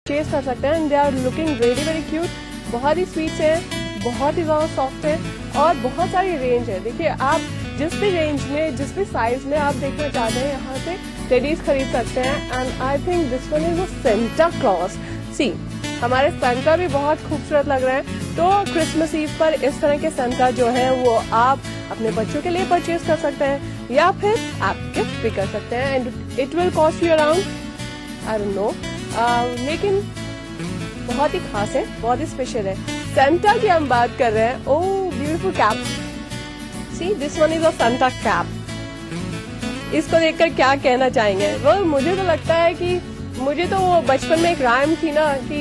Purchase कर सकते हैं and they are looking very very cute. बहुत ही स्वीट है, बहुत ही ज्यादा सॉफ्ट है और बहुत सारी रेंज है। देखिए आप जिस भी रेंज में, जिस भी साइज में आप देखना चाहते हैं यहाँ से टेडीज खरीद सकते हैं। And I think this one is a Santa Claus. See हमारे सेंटा भी बहुत खूबसूरत लग रहे हैं। तो क्रिसमस ईव पर इस तरह के सेंटा जो है वो आप अपने बच्चों के लिए परचेज कर सकते हैं या फिर आप गिफ्ट भी कर सकते हैं and it will cost you around I don't know, लेकिन बहुत ही खास है, बहुत ही स्पेशल है। सेंटा की हम बात कर रहे हैं। Oh beautiful cap, see this one is a Santa cap. इसको देखकर क्या कहना चाहेंगे? वो मुझे तो लगता है कि मुझे तो वो बचपन में एक राइम थी ना कि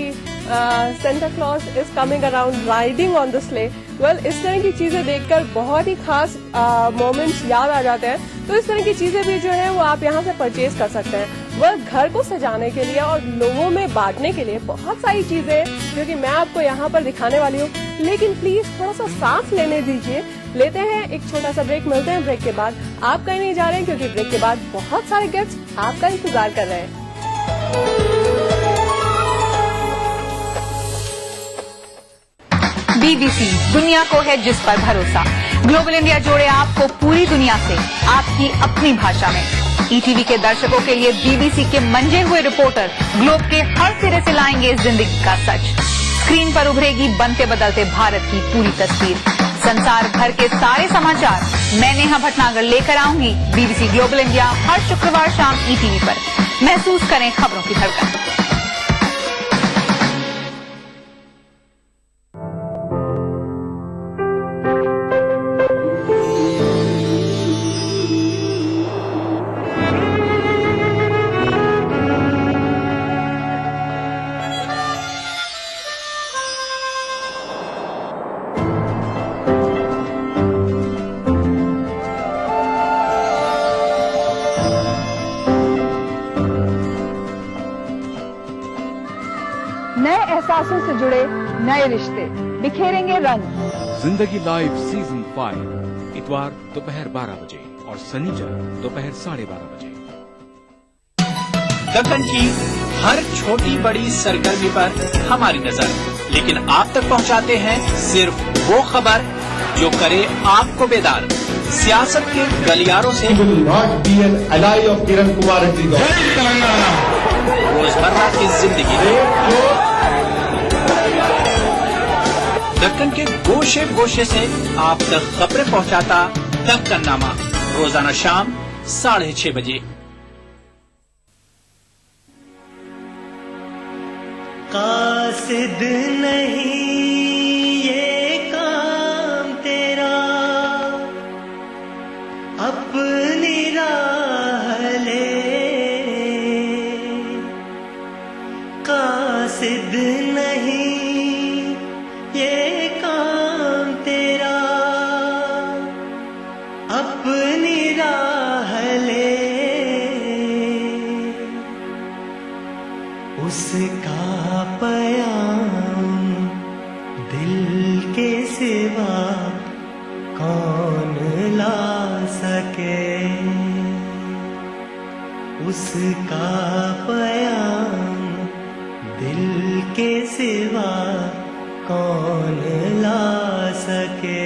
Santa Claus is coming around riding on the slay. Well इस तरह की चीजें देखकर बहुत ही खास मोमेंट्स याद आ जाते हैं। तो इस तरह की चीजें भी जो है वो आप यहाँ से परचेज कर सकते हैं। वह घर को सजाने के लिए और लोगों में बांटने के लिए बहुत सारी चीजें हैं जो कि मैं आपको यहाँ पर दिखाने वाली हूँ। लेकिन प्लीज थोड़ा सा सांस लेने दीजिए। लेते हैं एक छोटा सा ब्रेक, मिलते हैं ब्रेक के बाद। आप कहीं नहीं जा रहे हैं क्योंकि ब्रेक के बाद बहुत सारे गिफ्ट्स आपका इंतजार कर रहे हैं। BBC दुनिया को है जिस पर भरोसा। ग्लोबल इंडिया जोड़े आपको पूरी दुनिया से आपकी अपनी भाषा में। ETV के दर्शकों के लिए BBC के मंजे हुए रिपोर्टर ग्लोब के हर सिरे से लाएंगे जिंदगी का सच। स्क्रीन पर उभरेगी बनते बदलते भारत की पूरी तस्वीर। संसार भर के सारे समाचार मैं नेहा भटनागर लेकर आऊंगी BBC ग्लोबल इंडिया हर शुक्रवार शाम ETV पर। महसूस करें खबरों की धड़कन। नए एहसासों से जुड़े नए रिश्ते बिखेरेंगे रंग। जिंदगी लाइव सीजन 5 इतवार दोपहर 12 बजे और शनिवार दोपहर 12:30 बजे। दक्कन की हर छोटी बड़ी सरगर्मी पर हमारी नजर, लेकिन आप तक पहुंचाते हैं सिर्फ वो खबर जो करे आपको बेदार। सियासत के गलियारों से रोजमर्रा की जिंदगी दक्कन के गोशे गोशे से आप तक खबरें पहुंचाता दक्कननामा, रोजाना शाम 6:30 बजे। कासिद नहीं ये काम तेरा, अपनी राह ले। कासिद नहीं ये काम तेरा, अपनी राह ले। उसका पयाम दिल के सिवा कौन ला सके। उसका पयाम दिल के सिवा कौन ला सके।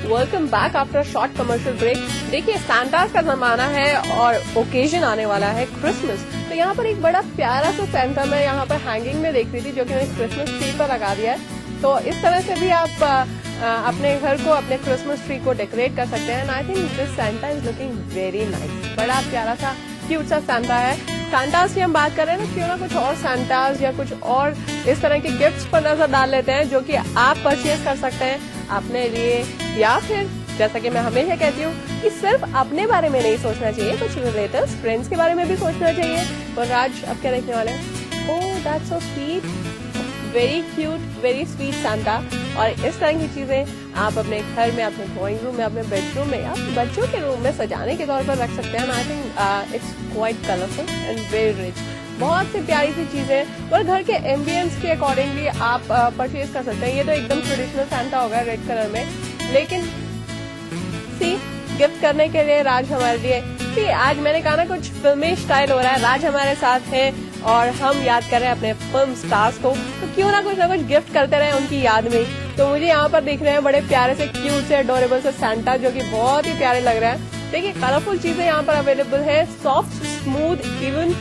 Welcome back after short commercial break. देखिए सैंटास का जमाना है और ओकेजन आने वाला है क्रिसमस। तो यहाँ पर एक बड़ा प्यारा सा सैंटा मैं यहाँ पर हैंगिंग में देख रही थी जो कि मैंने क्रिसमस ट्री पर लगा दिया है। तो इस तरह से भी आप अपने घर को, अपने क्रिसमस ट्री को डेकोरेट कर सकते हैं। And I think this Santa is looking very nice. बड़ा प्यारा सा क्यूट सा सैंटा है। सैंटास की हम बात कर रहे हैं ना, क्यों ना कुछ और सैंटास या कुछ और इस तरह के गिफ्ट्स पर नजर डाल लेते हैं जो कि आप परचेज कर सकते हैं अपने लिए। या फिर जैसा कि मैं हमेशा कहती हूँ कि सिर्फ अपने बारे में नहीं सोचना चाहिए, कुछ रिलेटिव्स, फ्रेंड्स के बारे में भी सोचना चाहिए। और आज अब क्या देखने वाले हैं? Oh that's so sweet, very cute, very sweet Santa. और इस तरह की चीजें आप अपने घर में, अपने ड्राइंग रूम में, अपने बेडरूम में या बच्चों के रूम में सजाने के तौर पर रख सकते हैं। I think it's quite colourful and very rich. बहुत सी प्यारी सी चीजें और घर के एम्बियंस के अकॉर्डिंगली आप परचेज कर सकते हैं। ये तो एकदम ट्रेडिशनल सैंटा होगा रेड कलर में, लेकिन सी गिफ्ट करने के लिए राज हमारे लिए। सी आज मैंने कहा ना कुछ फिल्मी स्टाइल हो रहा है, राज हमारे साथ है और हम याद कर रहे हैं अपने फिल्म स्टार्स को, तो क्यों ना कुछ गिफ्ट करते रहे उनकी याद में। तो मुझे यहाँ पर दिख रहे हैं बड़े प्यारे से क्यूट से अडोरेबल से सैंटा, जो कि बहुत ही प्यारे लग रहे हैं। देखिए कलरफुल चीजें यहाँ पर अवेलेबल है, सॉफ्ट स्मूथ, इवन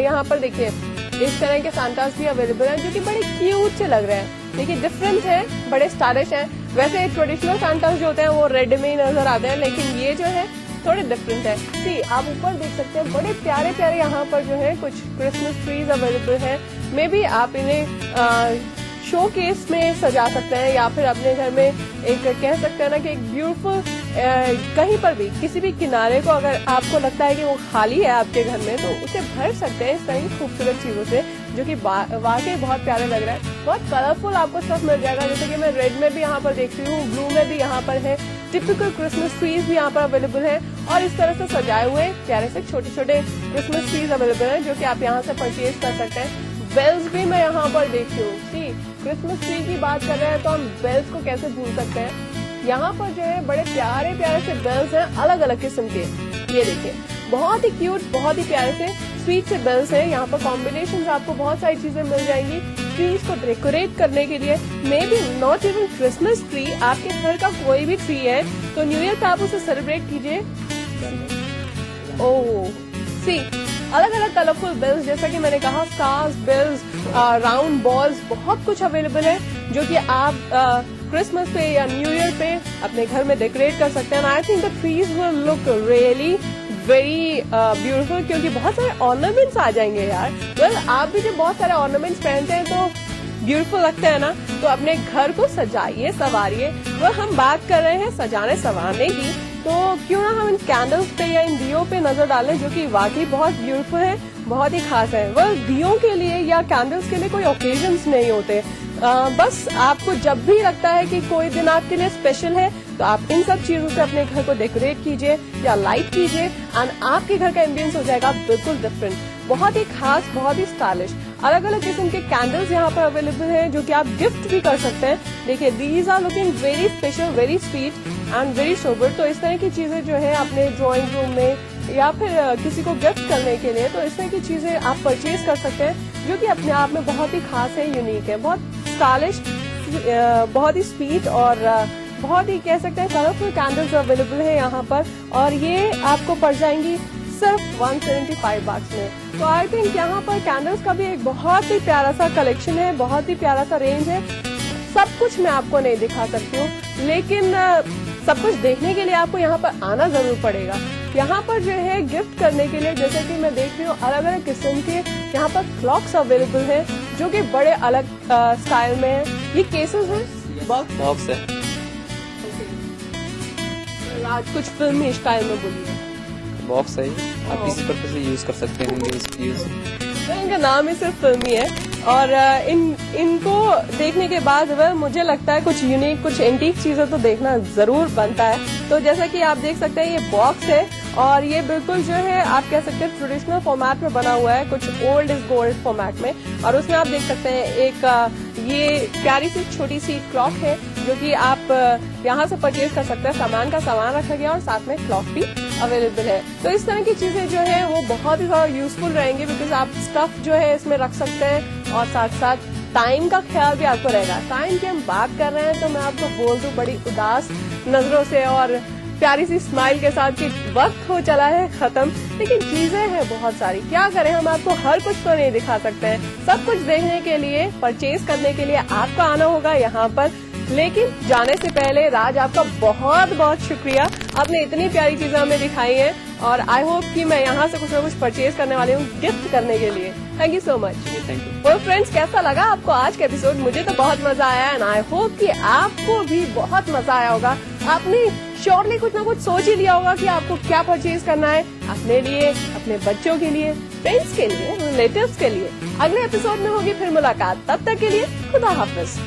यहाँ पर देखिए इस तरह के सैंटास भी अवेलेबल हैं जो कि बड़े क्यूट से लग रहे हैं। देखिए डिफरेंट है, बड़े स्टाइलिश हैं। वैसे ट्रेडिशनल सैंटास जो होते हैं वो रेड में ही नजर आते हैं, लेकिन ये जो है थोड़े डिफरेंट है। सी आप ऊपर देख सकते हैं बड़े प्यारे प्यारे यहाँ पर जो है कुछ क्रिसमस ट्रीज अवेलेबल है। मे बी आप इन्हें शो केस में सजा सकते हैं या फिर अपने घर में एक कह सकते हैं ना कि एक ब्यूटीफुल कहीं पर भी किसी भी किनारे को अगर आपको लगता है कि वो खाली है आपके घर में, तो उसे भर सकते हैं इस तरह की खूबसूरत चीजों से, जो कि वाकई बहुत प्यारे लग रहा है। बहुत कलरफुल आपको स्टफ मिल जाएगा, जैसे कि मैं रेड में भी यहाँ पर देख रही हूँ, ब्लू में भी यहाँ पर है, टिपिकल क्रिसमस ट्रीज भी यहाँ पर अवेलेबल है और इस तरह से सजाए हुए प्यारे से छोटे छोटे क्रिसमस ट्रीज अवेलेबल है जो कि आप यहाँ से परचेज कर सकते हैं। बेल्स भी मैं यहाँ पर देखती हूँ। सी क्रिसमस ट्री की बात कर रहे हैं तो हम बेल्स को कैसे भूल सकते हैं। यहाँ पर जो है बड़े प्यारे प्यारे से बेल्स हैं अलग अलग किस्म के। ये देखिए बहुत ही क्यूट, बहुत ही प्यारे से स्वीट से बेल्स हैं। यहाँ पर कॉम्बिनेशन आपको बहुत सारी चीजें मिल जाएंगी ट्रीज को डेकोरेट करने के लिए। May be not even Christmas tree, आपके घर का कोई भी ट्री है तो न्यू ईयर का आप उसे सेलिब्रेट कीजिए। ओह सी अलग अलग कलरफुल बेल्स, जैसा कि मैंने कहा स्टार्स, बेल्स, राउंड बॉल्स, बहुत कुछ अवेलेबल है जो कि आप क्रिसमस पे या न्यू ईयर पे अपने घर में डेकोरेट कर सकते हैं। I think the trees will look really very beautiful, क्योंकि बहुत सारे ऑर्नामेंट्स आ जाएंगे यार। वेल आप भी जब बहुत सारे ऑर्नामेंट्स पहनते हैं तो ब्यूटीफुल लगता है ना, तो अपने घर को सजाइए संवारिए। वो हम बात कर रहे हैं सजाने संवारने की, तो क्यों ना हम इन कैंडल्स पे या इन दियों पे नजर डालें जो कि वाकई बहुत ब्यूटीफुल है, बहुत ही खास है। वह दियों के लिए या कैंडल्स के लिए कोई ओकेजन्स नहीं होते, बस आपको जब भी लगता है कि कोई दिन आपके लिए स्पेशल है तो आप इन सब चीजों से अपने घर को डेकोरेट कीजिए या लाइट कीजिए एंड आपके घर का एम्बियंस हो जाएगा बिल्कुल डिफरेंट, बहुत ही खास, बहुत ही स्टाइलिश। अलग अलग किस्म के कैंडल्स यहाँ पर अवेलेबल हैं जो कि आप गिफ्ट भी कर सकते हैं। देखिए these are looking very special, very sweet and very sober. तो इस तरह की चीजें जो है अपने ड्राइंग रूम में या फिर किसी को गिफ्ट करने के लिए, तो इस तरह की चीजें आप परचेज कर सकते हैं जो कि अपने आप में बहुत ही खास है, यूनिक है, बहुत स्टाइलिश, बहुत ही स्वीट और बहुत ही कह सकते हैं कलरफुल कैंडल्स अवेलेबल है यहाँ पर। और ये आपको पड़ जाएंगी सिर्फ 175 bucks में। तो आई थिंक यहाँ पर कैंडल्स का भी एक बहुत ही प्यारा सा कलेक्शन है, बहुत ही प्यारा सा रेंज है। सब कुछ मैं आपको नहीं दिखा सकती हूँ, लेकिन सब कुछ देखने के लिए आपको यहाँ पर आना जरूर पड़ेगा। यहाँ पर जो है गिफ्ट करने के लिए, जैसे कि मैं देख रही हूँ अलग अलग किस्म के यहाँ पर क्लॉक्स अवेलेबल हैं जो कि बड़े अलग स्टाइल में है। ये केसेस हैं, बॉक्स है। आज कुछ फिल्मी स्टाइल में बोलिए। बॉक्स है, आप इसी पर्पज से यूज कर सकते हैं। तो इनका नाम ही सिर्फ फिल्मी है और इनको देखने के बाद वह मुझे लगता है कुछ यूनिक, कुछ एंटीक चीजें तो देखना जरूर बनता है। तो जैसा कि आप देख सकते हैं ये बॉक्स है और ये बिल्कुल जो है आप कह सकते हैं ट्रेडिशनल फॉर्मेट में बना हुआ है, कुछ ओल्ड इज गोल्ड फॉर्मेट में। और उसमें आप देख सकते हैं एक ये प्यारी सी छोटी सी क्लॉक है जो कि आप यहाँ से परचेज कर सकते हैं। सामान का सामान रखा गया और साथ में क्लॉक भी अवेलेबल है। तो इस तरह की चीजें जो है वो बहुत ही ज्यादा यूजफुल रहेंगी, बिकॉज आप स्टफ जो है इसमें रख सकते हैं और साथ साथ टाइम का ख्याल भी आपको रहेगा। टाइम की हम बात कर रहे हैं तो मैं आपको बोल दूं बड़ी उदास नजरों से और प्यारी सी स्माइल के साथ कि वक्त हो चला है खत्म, लेकिन चीजें हैं बहुत सारी। क्या करें, हम आपको हर कुछ तो नहीं दिखा सकते हैं। सब कुछ देखने के लिए, परचेज करने के लिए आपको आना होगा यहाँ पर। लेकिन जाने से पहले राज आपका बहुत बहुत शुक्रिया, आपने इतनी प्यारी चीजें हमें दिखाई हैं और आई होप कि मैं यहाँ से कुछ ना कुछ परचेज करने वाली हूँ गिफ्ट करने के लिए। Thank you so much. Thank you. और फ्रेंड्स, कैसा लगा आपको आज का एपिसोड? मुझे तो बहुत मजा आया एंड आई होप कि आपको भी बहुत मजा आया होगा। आपने श्योरली कुछ ना कुछ सोच ही लिया होगा कि आपको क्या परचेज करना है अपने लिए, अपने बच्चों के लिए, फ्रेंड्स के लिए, रिलेटिव्स के लिए। अगले एपिसोड में होगी फिर मुलाकात, तब तक के लिए खुदा हाफिज।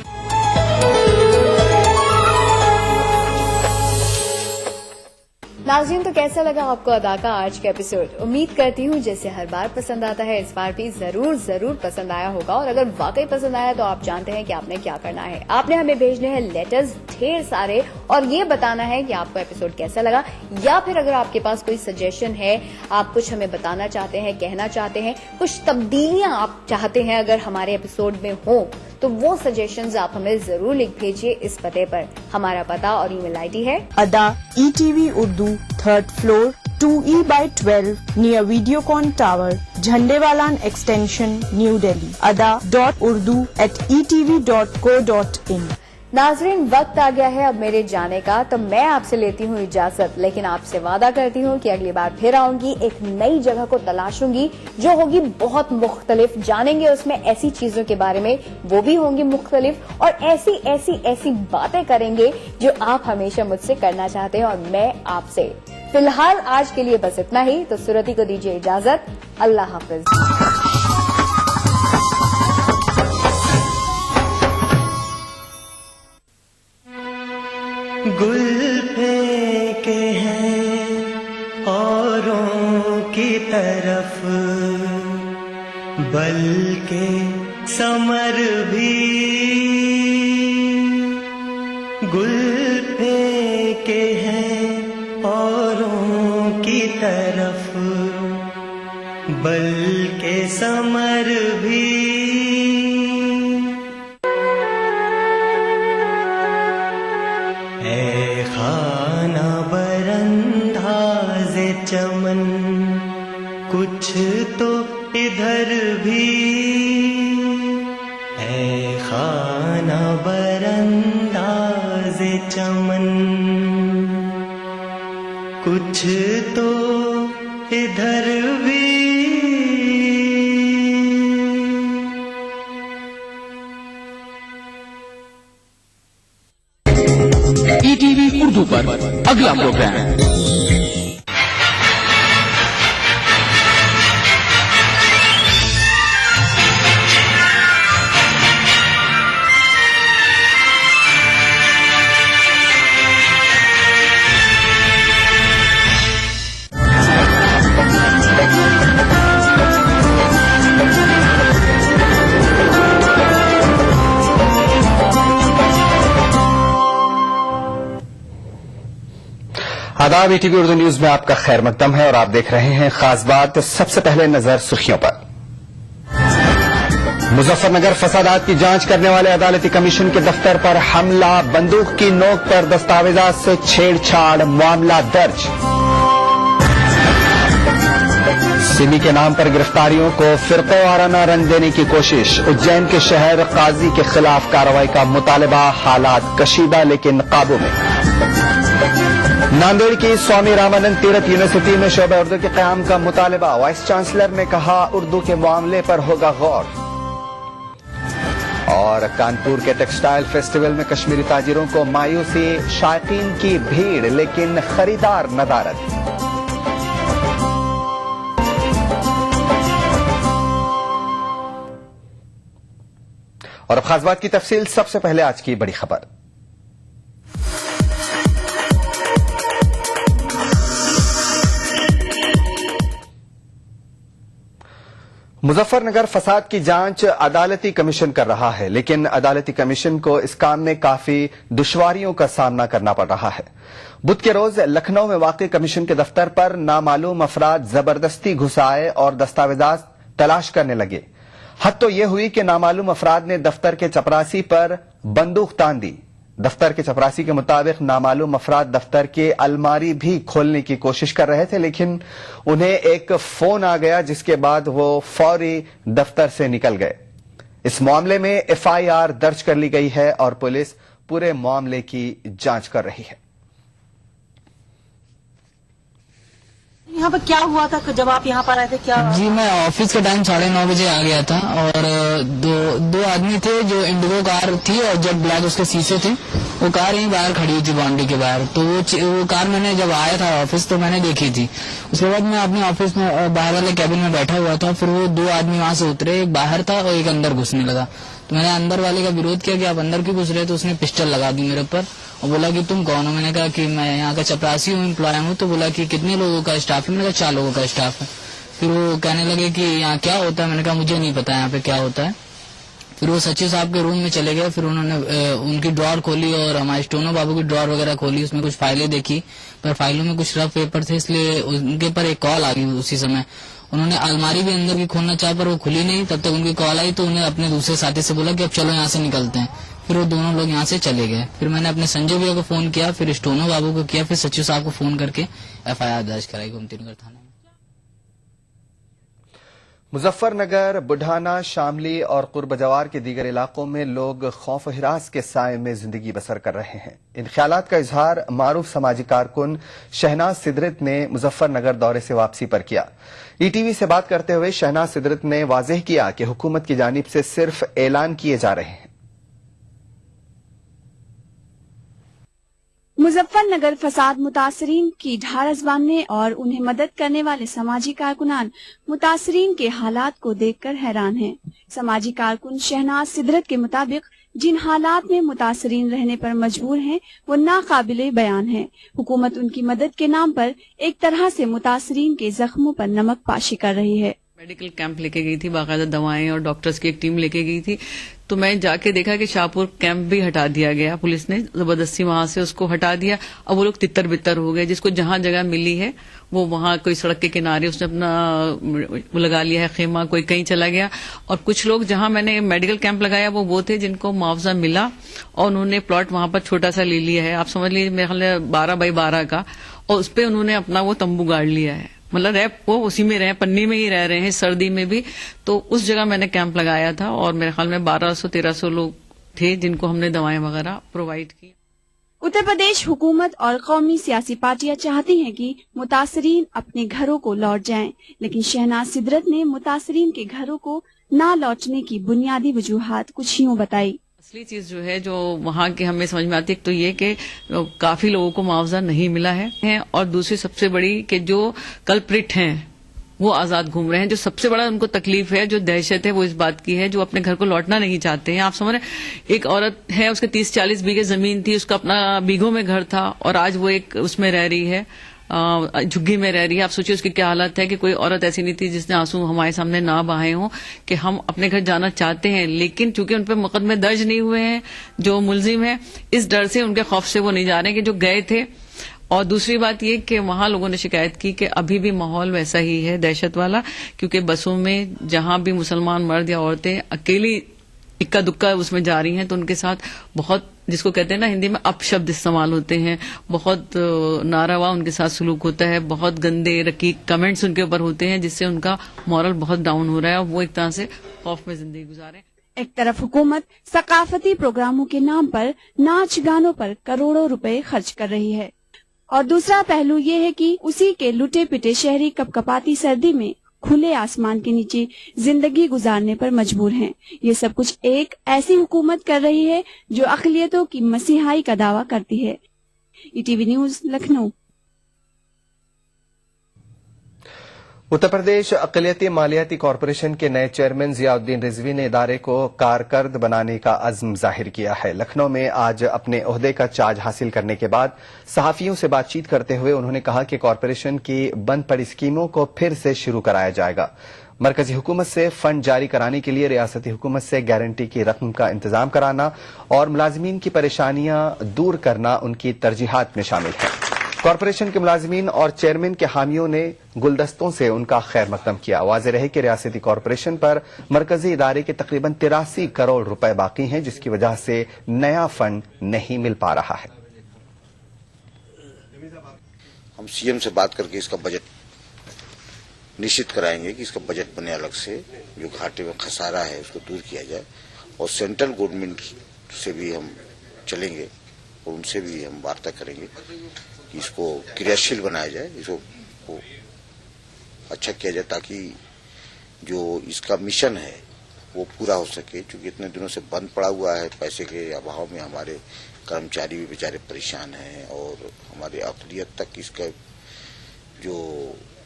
नाज़रीन, तो कैसा लगा आपको अदा का आज का एपिसोड? उम्मीद करती हूँ जैसे हर बार पसंद आता है, इस बार भी जरूर पसंद आया होगा। और अगर वाकई पसंद आया तो आप जानते हैं कि आपने क्या करना है। आपने हमें भेजने हैं लेटर्स ढेर सारे और ये बताना है कि आपको एपिसोड कैसा लगा, या फिर अगर आपके पास कोई सजेशन है, आप कुछ हमें बताना चाहते हैं, कहना चाहते हैं, कुछ तब्दीलियां आप चाहते हैं अगर हमारे एपिसोड में हो, तो वो सजेशंस आप हमें जरूर लिख भेजिए इस पते पर। हमारा पता और ईमेल आईडी है अदा ETV Urdu 3rd floor 2E/12 near Videocon Tower, Jhandewalan Extension, New Delhi. ada.urdu@etv.co.in। नाजरीन, वक्त आ गया है अब मेरे जाने का, तो मैं आपसे लेती हूँ इजाजत, लेकिन आपसे वादा करती हूँ कि अगली बार फिर आऊंगी, एक नई जगह को तलाशूंगी जो होगी बहुत मुख्तलिफ। जानेंगे उसमें ऐसी चीजों के बारे में, वो भी होंगी मुख्तलिफ, और ऐसी बातें करेंगे जो आप हमेशा मुझसे करना चाहते हैं और मैं आपसे। फिलहाल आज के लिए बस इतना ही, तो सुरती को दीजिए इजाजत। अल्लाह हाफिज। गुल फेंके हैं औरों की तरफ, बल्कि समर भी गुल फेंके हैं औरों की तरफ, बल्कि समर भी। ऐ खाना बरंदाज़े चमन, कुछ तो इधर भी। ऐ खाना बरंदाज़े चमन, कुछ तो इधर भी। ETV उर्दू पर अगला प्रोग्राम। आदाब, ETV उर्दू न्यूज में आपका खैर मकदम है और आप देख रहे हैं खास बात। सबसे पहले नजर सुर्खियों पर। मुजफ्फरनगर फसादात की जांच करने वाले अदालती कमीशन के दफ्तर पर हमला, बंदूक की नोक पर दस्तावेजात से छेड़छाड़, मामला दर्ज। सिमी के नाम पर गिरफ्तारियों को फिरकावाराना रंग देने की कोशिश। उज्जैन के शहर काजी के खिलाफ कार्रवाई का मुतालबा, हालात कशीदा लेकिन काबू में। नांदेड़ की स्वामी रामानंद तीर्थ यूनिवर्सिटी में शोबा उर्दू के क़याम का मुतालबा। वाइस चांसलर ने कहा उर्दू के मामले पर होगा गौर। और कानपुर के टेक्सटाइल फेस्टिवल में कश्मीरी ताजिरों को मायूसी, शायकीन की भीड़ लेकिन खरीदार नदारद। और अब खास बात की तफसील। सबसे पहले आज की बड़ी खबर। मुजफ्फरनगर फसाद की जांच अदालती कमीशन कर रहा है, लेकिन अदालती कमीशन को इस काम में काफी दुश्वारियों का सामना करना पड़ रहा है। बुध के रोज लखनऊ में वाक़ई कमीशन के दफ्तर पर नामालूम अफराद जबरदस्ती घुस आए और दस्तावेजात तलाश करने लगे। हद तो यह हुई कि नामालूम अफराद ने दफ्तर के चपरासी पर बंदूक तान दी। दफ्तर के चपरासी के मुताबिक नामालूम अफराद दफ्तर की अलमारी भी खोलने की कोशिश कर रहे थे, लेकिन उन्हें एक फोन आ गया जिसके बाद वो फौरी दफ्तर से निकल गए। इस मामले में FIR दर्ज कर ली गई है और पुलिस पूरे मामले की जांच कर रही है। यहाँ पर क्या हुआ था जब आप यहाँ पर आए थे? क्या जी, मैं ऑफिस के टाइम 9:30 बजे आ गया था और दो आदमी थे जो इंडिगो कार थी और जेट ब्लैक उसके शीशे थे। वो कार यहीं बाहर खड़ी हुई थी बाउंड्री के बाहर। तो वो कार मैंने जब आया था ऑफिस तो मैंने देखी थी। उसके बाद मैं अपने ऑफिस में बाहर वाले कैबिन में बैठा हुआ था। फिर वो 2 आदमी वहां से उतरे, एक बाहर था और एक अंदर घुसने लगा। तो मैंने अंदर वाले का विरोध किया कि आप अंदर क्यों घुस रहे, तो उसने पिस्टल लगा दी मेरे ऊपर और बोला कि तुम कौन हो। मैंने कहा कि मैं यहाँ का चपरासी हूँ, एम्प्लॉय हूँ। तो बोला कि कितने लोगों का स्टाफ है, मैंने कहा 4 लोगों का स्टाफ है। फिर वो कहने लगे कि यहाँ क्या होता है, मैंने कहा मुझे नहीं पता यहाँ पे क्या होता है। फिर वो सचिव साहब के रूम में चले गए, फिर उन्होंने उनकी ड्रॉर खोली और हमारे स्टोनो बाबू की ड्रॉर वगैरह खोली, उसमें कुछ फाइलें देखी, पर फाइलों में कुछ रफ पेपर थे, इसलिए उनके ऊपर एक कॉल आ गई उसी समय। उन्होंने अलमारी भी अंदर की खोलना चाहा पर वो खुली नहीं, तब तक उनकी कॉल आई तो उन्हें अपने दूसरे साथी से बोला कि अब चलो यहाँ से निकलते हैं। फिर वो दोनों लोग यहाँ से चले गए। फिर मैंने अपने संजय भैया को फोन किया, फिर स्टोनो बाबू को किया, फिर सचिव साहब को फोन करके FIR दर्ज कराई गोमतीनगर थाने में। मुजफ्फरनगर, बुढ़ाना, शामली और कुर्ब जवार के दीगर इलाकों में लोग खौफ हिरास के साए में जिंदगी बसर कर रहे हैं। इन ख्यालात का इजहार मारूफ समाजी कारकुन शहनाज सिदरत ने मुजफ्फरनगर दौरे से वापसी पर किया। ETV से बात करते हुए शहनाज सिदरत ने वाज़ेह किया कि हुकूमत की जानिब से सिर्फ ऐलान किए जा रहे हैं। मुजफ्फरनगर फसाद मुतासरीन की ढारस बांधने और उन्हें मदद करने वाले समाजी कारकुनान मुतासरीन के हालात को देखकर हैरान हैं। समाजी कारकुन शहनाज सिदरत के मुताबिक जिन हालात में मुतासरीन रहने पर मजबूर हैं वो नाकाबिले बयान है। हुकूमत उनकी मदद के नाम पर एक तरह से मुतासरीन के जख्मों पर नमक पाशी कर रही है। मेडिकल कैंप लेके गई थी, बाकायदा दवाएं और डॉक्टर्स की एक टीम लेके गई थी। तो मैं जाके देखा कि शाहपुर कैंप भी हटा दिया गया, पुलिस ने जबरदस्ती वहां से उसको हटा दिया। अब वो लोग तितर बितर हो गए, जिसको जहां जगह मिली है वो वहां कोई सड़क के किनारे उसने अपना लगा लिया है खेमा, कोई कहीं चला गया। और कुछ लोग जहां मैंने मेडिकल कैंप लगाया वो थे जिनको मुआवजा मिला और उन्होंने प्लॉट वहां पर छोटा सा ले लिया है, आप समझ लीजिए मेरे ख्याल 12 बाई 12 का, और उस पर उन्होंने अपना वो तंबू गाड़ लिया है। मतलब वो उसी में रहे, पन्नी में ही रह रहे हैं सर्दी में भी। तो उस जगह मैंने कैंप लगाया था और मेरे ख्याल में 1200-1300 लोग थे जिनको हमने दवाएं वगैरह प्रोवाइड की। उत्तर प्रदेश हुकूमत और कौमी सियासी पार्टियां चाहती हैं कि मुतासरीन अपने घरों को लौट जाएं, लेकिन शहनाज सिदरत ने मुतासरीन के घरों को ना लौटने की बुनियादी वजूहात कुछ यूं बताई। असली चीज जो है जो वहाँ की हमें समझ में आती है, तो ये कि काफी लोगों को मुआवजा नहीं मिला है और दूसरी सबसे बड़ी कि जो कल्प्रिट हैं वो आजाद घूम रहे हैं। जो सबसे बड़ा उनको तकलीफ है, जो दहशत है, वो इस बात की है जो अपने घर को लौटना नहीं चाहते हैं। आप समझ रहे हैं, एक औरत है, उसके 30-40 बीघे जमीन थी, उसका अपना बीघों में घर था और आज वो एक उसमें रह रही है, झुग्गी में रह रही है। आप सोचिए उसकी क्या हालत है कि कोई औरत ऐसी नहीं थी जिसने आंसू हमारे सामने ना बहाए हों कि हम अपने घर जाना चाहते हैं, लेकिन चूंकि उन पर मुकदमे दर्ज नहीं हुए हैं, जो मुलजिम है, इस डर से उनके खौफ से वो नहीं जा रहे कि जो गए थे। और दूसरी बात ये कि वहां लोगों ने शिकायत की कि अभी भी माहौल वैसा ही है दहशत वाला, क्योंकि बसों में जहां भी मुसलमान मर्द या औरतें अकेली इक्का दुक्का उसमें जा रही हैं तो उनके साथ बहुत, जिसको कहते हैं ना हिंदी में अपशब्द इस्तेमाल होते हैं, बहुत नारवा उनके साथ सलूक होता है, बहुत गंदे रकीक कमेंट्स उनके ऊपर होते हैं, जिससे उनका मॉरल बहुत डाउन हो रहा है और वो एक तरह से खौफ में जिंदगी गुजारे। एक तरफ हुकूमत सकाफती प्रोग्रामों के नाम पर नाच गानों पर करोड़ों रुपए खर्च कर रही है और दूसरा पहलू ये है कि उसी के लुटे पिटे शहरी कपकपाती सर्दी में खुले आसमान के नीचे जिंदगी गुजारने पर मजबूर हैं। ये सब कुछ एक ऐसी हुकूमत कर रही है जो अक़लियतों की मसीहाई का दावा करती है। ETV news, Lucknow. उत्तर प्रदेश अक़लियती मालियाती कॉरपोरेशन के नए चेयरमैन ज़ियाउद्दीन रिजवी ने इदारे को कारकर्द बनाने का अज़्म जाहिर किया है। लखनऊ में आज अपने ओहदे का चार्ज हासिल करने के बाद सहाफियों से बातचीत करते हुए उन्होंने कहा कि कॉरपोरेशन की बंद पड़ी स्कीमों को फिर से शुरू कराया जाएगा। मरकजी हुकूमत से फंड जारी कराने के लिए रियासती हुकूमत से गारंटी की रकम का इंतजाम कराना और मुलाजमीन की परेशानियां दूर करना उनकी तरजीहात में शामिल है। कॉरपोरेशन के मुलाजमीन और चेयरमैन के हामियों ने गुलदस्तों से उनका खैर मकदम किया। वाज़ेह रहे कि रियासती कॉरपोरेशन पर मरकजी इदारे के तकरीबन 83 करोड़ रुपए बाकी हैं, जिसकी वजह से नया फंड नहीं मिल पा रहा है। हम सीएम से बात करके इसका बजट निश्चित कराएंगे कि इसका बजट बने अलग से, जो घाटे में खसारा है उसको दूर किया जाए और सेंट्रल गवर्नमेंट से भी हम चलेंगे और उनसे भी हम वार्ता करेंगे कि इसको क्रियाशील बनाया जाए, इसको अच्छा किया जाए ताकि जो इसका मिशन है वो पूरा हो सके। क्योंकि इतने दिनों से बंद पड़ा हुआ है, पैसे के अभाव में हमारे कर्मचारी भी बेचारे परेशान हैं और हमारे अक़लियत तक इसका जो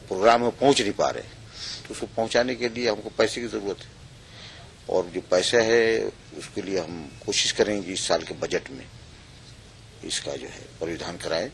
प्रोग्राम है पहुंच नहीं पा रहे, तो उसको पहुंचाने के लिए हमको पैसे की जरूरत है। और जो पैसा है उसके लिए हम कोशिश करेंगे इस साल के बजट में इसका जो है परिधान कराएं।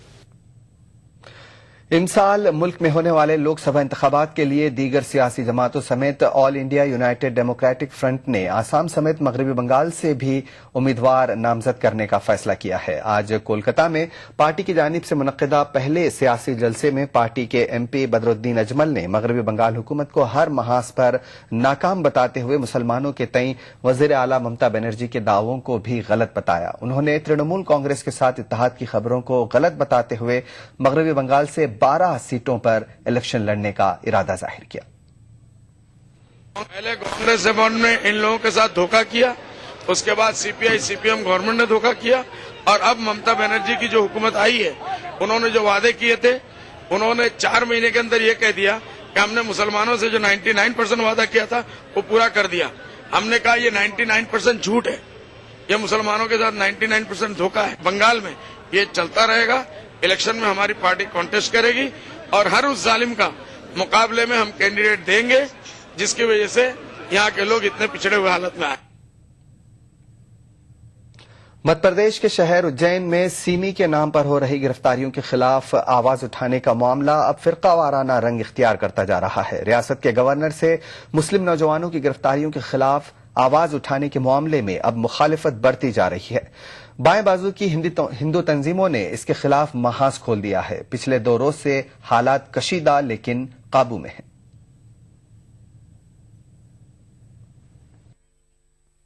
इन साल मुल्क में होने वाले लोकसभा इंतखाबात के लिए दीगर सियासी जमातों समेत all India United democratic front ने आसाम समेत मगरबी बंगाल से भी उम्मीदवार नामजद करने का फैसला किया है। आज कोलकाता में पार्टी की जानिब से मुनक्किदा पहले सियासी जलसे में पार्टी के MP बदरुद्दीन अजमल ने मगरबी बंगाल हुकूमत को हर महाज पर नाकाम बताते हुए मुसलमानों के तई वजीर आला ममता बनर्जी के दावों को भी गलत बताया। उन्होंने तृणमूल कांग्रेस के साथ इत्तेहाद की खबरों को गलत बताते हुए मगरबी बंगाल से 12 सीटों पर इलेक्शन लड़ने का इरादा जाहिर किया। पहले कांग्रेस ने इन लोगों के साथ धोखा किया, उसके बाद CPI CPM गवर्नमेंट ने धोखा किया और अब ममता बनर्जी की जो हुकूमत आई है उन्होंने जो वादे किए थे उन्होंने 4 महीने के अंदर ये कह दिया कि हमने मुसलमानों से जो 99% वादा किया था वो पूरा कर दिया। हमने कहा ये 99% झूठ है, ये मुसलमानों के साथ 99% धोखा है। बंगाल में ये चलता रहेगा। इलेक्शन में हमारी पार्टी कॉन्टेस्ट करेगी और हर उस जालिम का मुकाबले में हम कैंडिडेट देंगे जिसकी वजह से यहाँ के लोग इतने पिछड़े हुए हालत में आए। मध्य प्रदेश के शहर उज्जैन में सीमी के नाम पर हो रही गिरफ्तारियों के खिलाफ आवाज उठाने का मामला अब फिरकावाराना रंग इख्तियार करता जा रहा है। रियासत के गवर्नर से मुस्लिम नौजवानों की गिरफ्तारियों के खिलाफ आवाज उठाने के मामले में अब मुखालिफत बढ़ती जा रही है। बाएं बाजू की हिंदू तंजीमों ने इसके खिलाफ महाज खोल दिया है। पिछले 2 रोज से हालात कशीदा लेकिन काबू में है।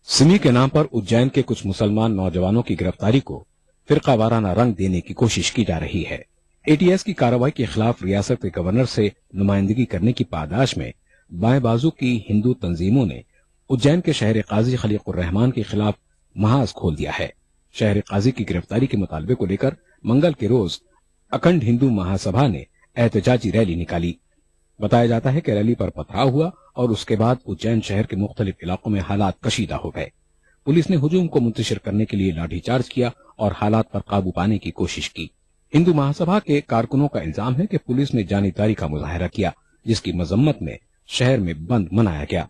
सिमी के नाम पर उज्जैन के कुछ मुसलमान नौजवानों की गिरफ्तारी को फिरकावाराना रंग देने की कोशिश की जा रही है। ATS की कार्रवाई के खिलाफ रियासत के गवर्नर से नुमाइंदगी करने की पादाश में बाएं बाजू की हिंदू तंजीमों ने उज्जैन के शहर काजी खलीकुर रहमान के खिलाफ महाज खोल दिया है। शहर काजी की गिरफ्तारी के मुतालबे को लेकर मंगल के रोज अखंड हिंदू महासभा ने एहतजाजी रैली निकाली। बताया जाता है कि रैली पर पथराव हुआ और उसके बाद उज्जैन शहर के मुख्तलिफ इलाकों में हालात कशीदा हो गए। पुलिस ने हुजूम को मुंतशिर करने के लिए लाठीचार्ज किया और हालात पर काबू पाने की कोशिश की। हिंदू महासभा के कारकुनों का इल्जाम है कि पुलिस ने जानिबदारी का मुजाहरा किया, जिसकी मजम्मत में शहर में बंद मनाया गया।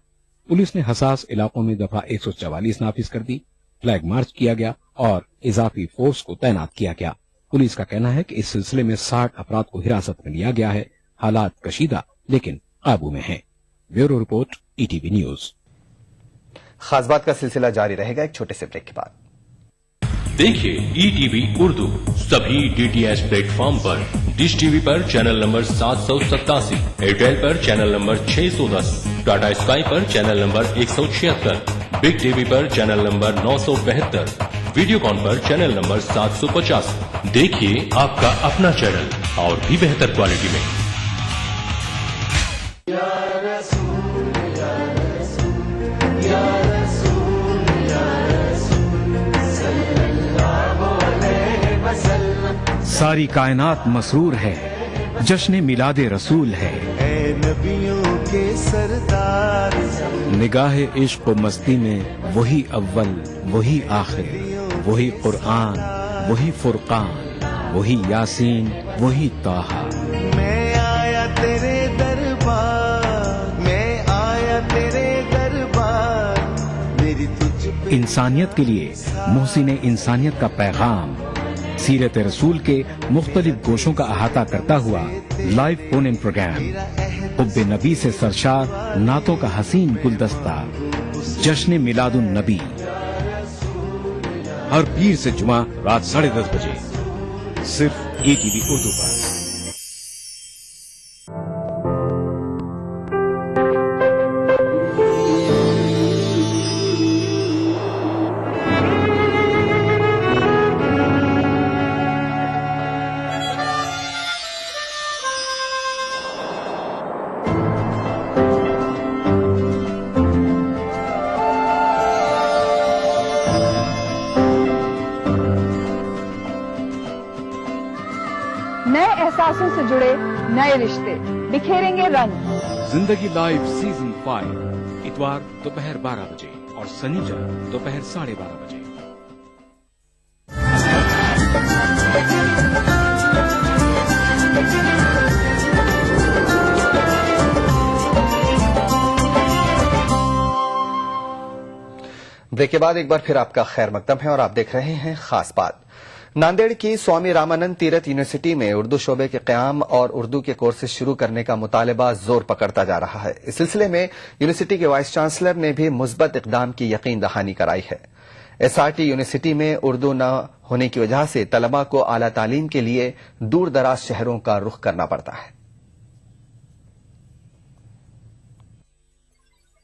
पुलिस ने हसास इलाकों में दफा 144 नाफिज कर दी, फ्लैग मार्च किया गया और इजाफी फोर्स को तैनात किया गया। पुलिस का कहना है कि इस सिलसिले में 60 अफराद को हिरासत में लिया गया है। हालात कशीदा लेकिन काबू में हैं। Bureau report ETV news. खास बात का सिलसिला जारी रहेगा एक छोटे से ब्रेक के बाद। देखिए ETV उर्दू सभी DTH प्लेटफॉर्म पर। डिश टीवी पर चैनल नंबर 787, एयरटेल पर चैनल नंबर 610, टाटा स्काई पर चैनल नंबर 176, बिग टीवी पर चैनल नंबर 972, वीडियोकॉन पर चैनल नंबर 750। देखिए आपका अपना चैनल और भी बेहतर क्वालिटी में। सारी कायनात मसरूर है, जश्न मिलादे रसूल है। ऐ नबियों के सरदार, निगाहे इश्क व मस्ती में वही अव्वल वही आखिर, वही कुरआन वही फुरकान, वही यासीन वही ताहा। मैं आया तेरे दरबार, मैं आया तेरे दरबार, मेरी तुझ पे इंसानियत के लिए मोहसिन इंसानियत का पैगाम सीरत रसूल के मुख्तलिफ गोशों का अहाता करता हुआ लाइव फोन इन प्रोग्राम, हुब्बे नबी से सरशार नातों का हसीन गुलदस्ता, जश्न मिलादुन नबी, हर पीर से जुमा रात 10:30 बजे सिर्फ ETV उर्दू पर। नए एहसासों से जुड़े नए रिश्ते बिखेरेंगे रंग। जिंदगी लाइव सीजन 5 इतवार दोपहर 12 बजे और शनिवार दोपहर 12:30 बजे। ब्रेक के बाद एक बार फिर आपका खैर मकदम है और आप देख रहे हैं खास बात। नांदेड़ की स्वामी रामानंद तीर्थ यूनिवर्सिटी में उर्दू शोबे के क़याम और उर्दू के कोर्सेज शुरू करने का मुतालबा जोर पकड़ता जा रहा है। इस सिलसिले में यूनिवर्सिटी के वाइस चांसलर ने भी मुस्बत इक़दाम की यकीन दहानी कराई है। एसआरटी यूनिवर्सिटी में उर्दू न होने की वजह से तलबा को आला तालीम के लिए दूर दराज शहरों का रुख करना पड़ता है।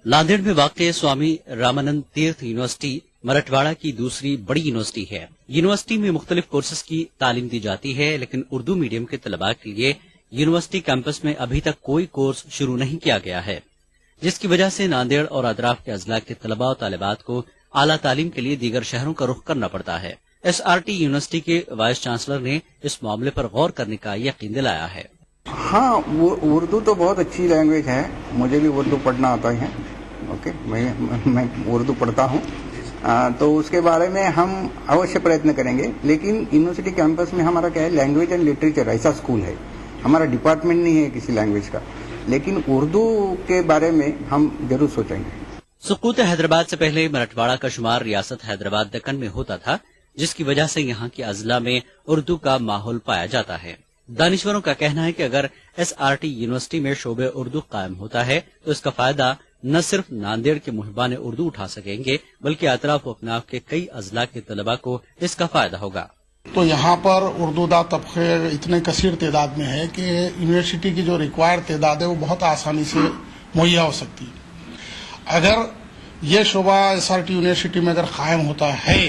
नांदेड़ में वाक़ स्वामी रामानंद तीर्थ यूनिवर्सिटी मराठवाड़ा की दूसरी बड़ी यूनिवर्सिटी है। यूनिवर्सिटी में मुख्तलिफ कोर्सेज की तालीम दी जाती है, लेकिन उर्दू मीडियम के तलबा के लिए यूनिवर्सिटी कैंपस में अभी तक कोई कोर्स शुरू नहीं किया गया है, जिसकी वजह से नांदेड़ और अतराफ के अजला के तलबा और तालिबात को आला तालीम के लिए दीगर शहरों का रुख करना पड़ता है। एसआरटी यूनिवर्सिटी के वाइस चांसलर ने इस मामले पर गौर करने का यकीन दिलाया है। हाँ, वो उर्दू तो बहुत अच्छी लैंग्वेज है, मुझे भी उर्दू पढ़ना आता है। ओके, मैं उर्दू पढ़ता हूँ, तो उसके बारे में हम अवश्य प्रयत्न करेंगे। लेकिन यूनिवर्सिटी कैंपस में हमारा क्या है, लैंग्वेज एंड लिटरेचर ऐसा स्कूल है, हमारा डिपार्टमेंट नहीं है किसी लैंग्वेज का, लेकिन उर्दू के बारे में हम जरूर सोचेंगे। सुकूत हैदराबाद से पहले मराठवाड़ा का शुमार रियासत हैदराबाद दक्कन में होता था, जिसकी वजह से यहाँ के अजला में उर्दू का माहौल पाया जाता है। दानिश्वरों का कहना है कि अगर एसआरटी यूनिवर्सिटी में शोबे उर्दू कायम होता है तो इसका फायदा न सिर्फ नांदेड़ के मुहिबान उर्दू उठा सकेंगे, बल्कि अतराफ व अपनाफ के कई अजला के तलबा को इसका फायदा होगा। तो यहाँ पर उर्दूदा तबके इतने कसीर तादाद में है कि यूनिवर्सिटी की जो रिक्वायर्ड तादाद है वो बहुत आसानी से मुहैया हो सकती है। अगर ये शोबा एसआरटी यूनिवर्सिटी में अगर कायम होता है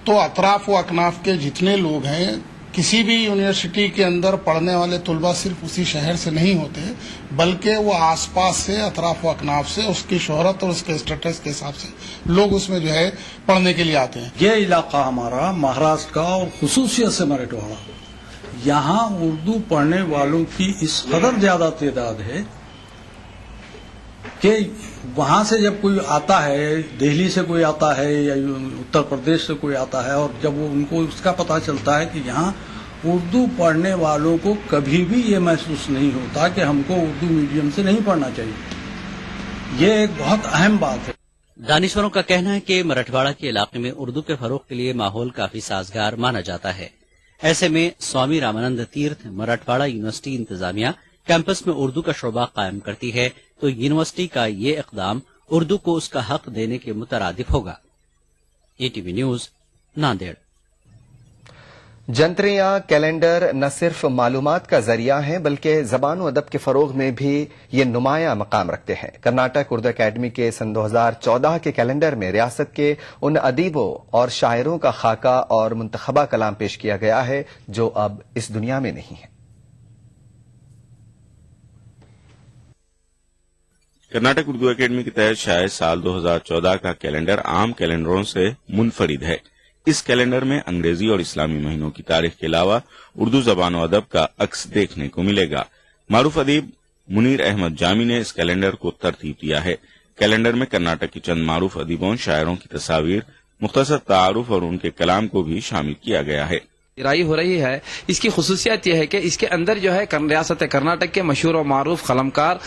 तो अतराफ व अकनाफ के जितने लोग हैं, किसी भी यूनिवर्सिटी के अंदर पढ़ने वाले तलबा सिर्फ उसी शहर से नहीं होते, बल्कि वो आसपास से अतराफ व अकनाफ से उसकी शोहरत और उसके स्टेटस के हिसाब से लोग उसमें जो है पढ़ने के लिए आते हैं। ये इलाका हमारा महाराष्ट्र का और खुसूसियत से मराठवाड़ा, यहाँ उर्दू पढ़ने वालों की इस कदर ज्यादा तादाद है कि वहां से जब कोई आता है, दिल्ली से कोई आता है या उत्तर प्रदेश से कोई आता है, और जब वो उनको उसका पता चलता है कि यहाँ उर्दू पढ़ने वालों को कभी भी ये महसूस नहीं होता कि हमको उर्दू मीडियम से नहीं पढ़ना चाहिए। ये एक बहुत अहम बात है। दानिश्वरों का कहना है कि मराठवाड़ा के इलाके में उर्दू के फरोग के लिए माहौल काफी साजगार माना जाता है। ऐसे में स्वामी रामानंद तीर्थ मराठवाड़ा यूनिवर्सिटी इंतजामिया कैंपस में उर्दू का शोबा कायम करती है, तो यूनिवर्सिटी का ये इक़दाम उर्दू को उसका हक देने के मुतरादिफ होगा। ETV news, Nanded. जंतरियां, कैलेंडर न सिर्फ मालूमात का जरिया हैं, बल्कि जबान व अदब के फरोग में भी ये नुमायां मकाम रखते हैं। कर्नाटक उर्दू अकेडमी के सन 2014 के कैलेंडर में रियासत के उन अदीबों और शायरों का खाका और मुंतखबा कलाम पेश किया गया है जो अब इस दुनिया में नहीं है। कर्नाटक उर्दू अकेडमी के तहत शायद साल 2014 का कैलेंडर आम कैलेंडरों से मुनफरिद है। इस कैलेंडर में अंग्रेजी और इस्लामी महीनों की तारीख के अलावा उर्दू जबान व अदब का अक्स देखने को मिलेगा। मारूफ अदीब मुनीर अहमद जामी ने इस कैलेंडर को तरतीब दिया है। कैलेंडर में कर्नाटक के चंद मारूफ अदीबों, शायरों की तस्वीर, मुख्तसर तारुफ और उनके कलाम को भी शामिल किया गया है। राई हो रही है। इसकी खुसूसियत यह है कि इसके अंदर जो है रियासत कर्नाटक के मशहूर और मारूफ कलमकार,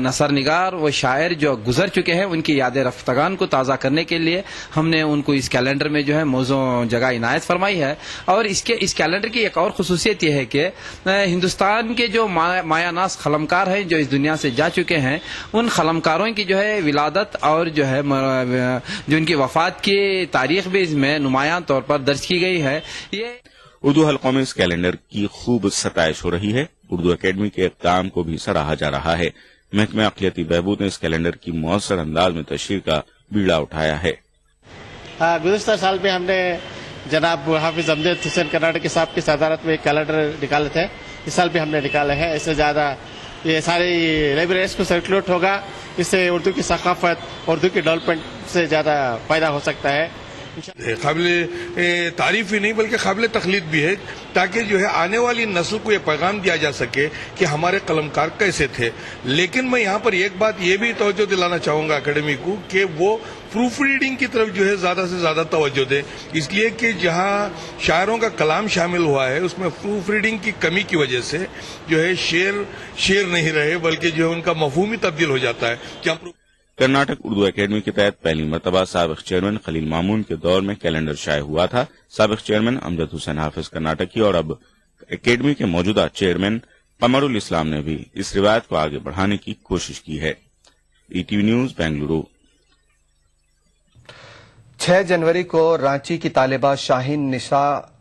नसर निगार व शायर जो गुजर चुके हैं, उनकी याद रफ्तगान को ताज़ा करने के लिए हमने उनको इस कैलेंडर में जो है मौजू जगह इनायत फरमाई है। और इस कैलेंडर की एक और खुसूसियत यह है कि हिंदुस्तान के जो मायानास कलमकार हैं जो इस दुनिया से जा चुके हैं, उन कलमकारों की जो है विलादत और जो है जो उनकी वफात की तारीख भी इसमें नुमायां तौर पर दर्ज की गई है। ये उर्दू हलकों में इस कैलेंडर की खूब सताइश हो रही है। उर्दू अकेडमी के काम को भी सराहा जा रहा है। महकमा अक़लियती बहबूद ने इस कैलेंडर की मौसर अंदाज में तशरीह का बीड़ा उठाया है। गुज़िश्ता साल में हमने जनाब हाफिज अमजद हुसैन कर्नाटकी साहब की सदारत में एक कैलेंडर निकाले थे। इस साल भी हमने निकाले हैं। इससे ज़्यादा ये सारी लाइब्रेरीज को सर्कुलेट होगा। इससे उर्दू की सकाफत, उर्दू की डेवलपमेंट से ज़्यादा फायदा हो सकता है। काबिल तारीफ ही नहीं बल्कि काबिल तकलीद भी है, ताकि जो है आने वाली नस्ल को ये पैगाम दिया जा सके कि हमारे कलमकार कैसे थे। लेकिन मैं यहाँ पर एक बात ये भी तवज्जो दिलाना चाहूंगा अकेडमी को कि वो प्रूफ रीडिंग की तरफ जो है ज्यादा से ज्यादा तवज्जो दे, इसलिए कि जहाँ शायरों का कलाम शामिल हुआ है उसमें प्रूफ रीडिंग की कमी की वजह से जो है शेर नहीं रहे, बल्कि जो है उनका मफहूम ही तब्दील हो जाता है। कर्नाटक उर्दू एकेडमी के तहत पहली मरतबा साबिक चेयरमैन खलील मामून के दौर में कैलेंडर शाये हुआ था। साबिक चेयरमैन अमजद हुसैन हाफिज कर्नाटकी और अब एकेडमी के मौजूदा चेयरमैन कमरुल इस्लाम ने भी इस रिवायत को आगे बढ़ाने की कोशिश की है। ETV news Bengaluru. 6 जनवरी को रांची की तालिबा शाहीन निशा